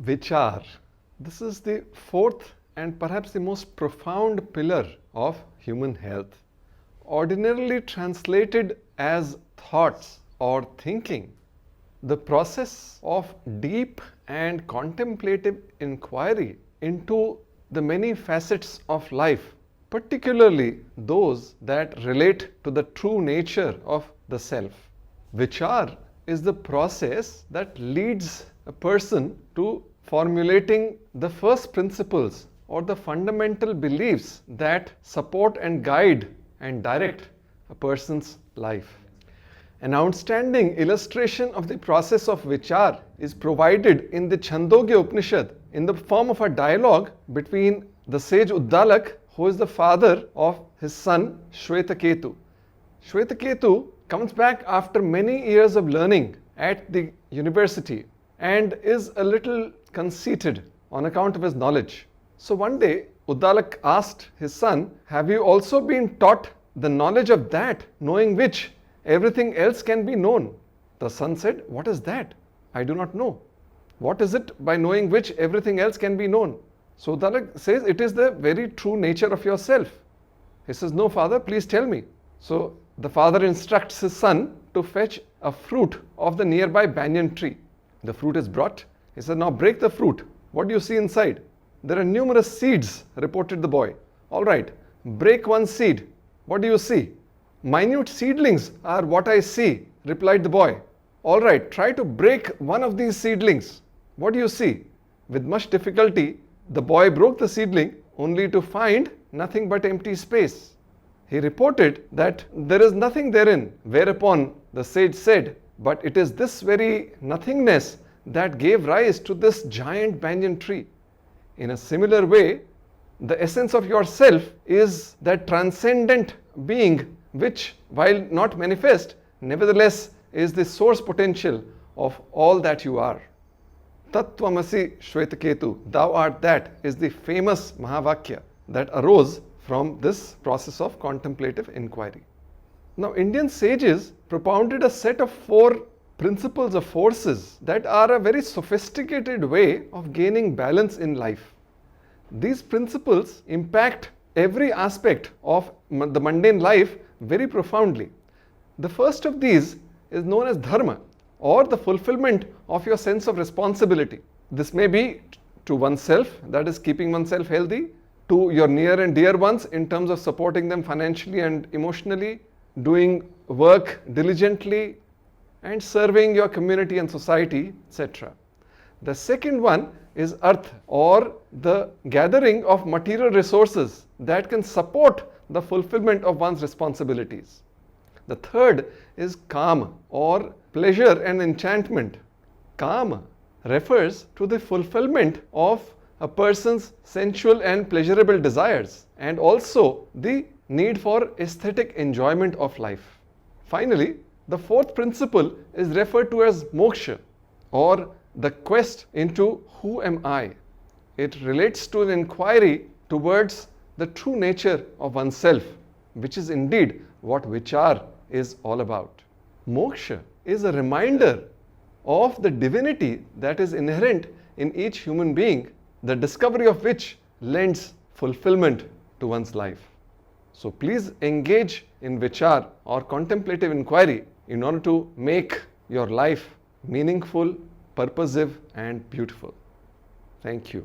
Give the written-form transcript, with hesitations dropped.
VICHAAR. This is the fourth and perhaps the most profound pillar of human health. Ordinarily translated as thoughts or thinking, the process of deep and contemplative inquiry into the many facets of life, particularly those that relate to the true nature of the self. Vichar is the process that leads a person to formulating the first principles or the fundamental beliefs that support and guide and direct a person's life. An outstanding illustration of the process of vichar is provided in the Chandogya Upanishad in the form of a dialogue between the sage Uddalak, who is the father of his son Shwetaketu. Shwetaketu comes back after many years of learning at the university and is a little conceited on account of his knowledge. So one day Uddalak asked his son, "Have you also been taught the knowledge of that, knowing which everything else can be known?" The son said, "What is that? I do not know. What is it by knowing which everything else can be known?" So Uddalak says, "It is the very true nature of yourself." He says, "No, father, please tell me." So the father instructs his son to fetch a fruit of the nearby banyan tree. The fruit is brought. He said, "Now break the fruit. What do you see inside?" "There are numerous seeds," reported the boy. "All right, break one seed. What do you see?" "Minute seedlings are what I see," replied the boy. "All right, try to break one of these seedlings. What do you see?" With much difficulty, the boy broke the seedling only to find nothing but empty space. He reported that there is nothing therein, whereupon the sage said, "But it is this very nothingness that gave rise to this giant banyan tree." In a similar way, the essence of yourself is that transcendent being which, while not manifest, nevertheless is the source potential of all that you are. Tattvamasi Shwetaketu, thou art that, is the famous Mahavakya that arose from this process of contemplative inquiry. Now, Indian sages propounded a set of 4 principles of forces that are a very sophisticated way of gaining balance in life. These principles impact every aspect of the mundane life very profoundly. The first of these is known as dharma, or the fulfillment of your sense of responsibility. This may be to oneself, that is keeping oneself healthy, to your near and dear ones in terms of supporting them financially and emotionally, doing work diligently, and serving your community and society, etc. The second one is artha, or the gathering of material resources that can support the fulfillment of one's responsibilities. The third is kama, or pleasure and enchantment. Kama refers to the fulfillment of a person's sensual and pleasurable desires, and also the need for aesthetic enjoyment of life. Finally, the fourth principle is referred to as moksha, or the quest into who am I. It relates to an inquiry towards the true nature of oneself, which is indeed what vichar is all about. Moksha is a reminder of the divinity that is inherent in each human being, the discovery of which lends fulfillment to one's life. So please engage in vichar or contemplative inquiry in order to make your life meaningful, purposive, and beautiful. Thank you.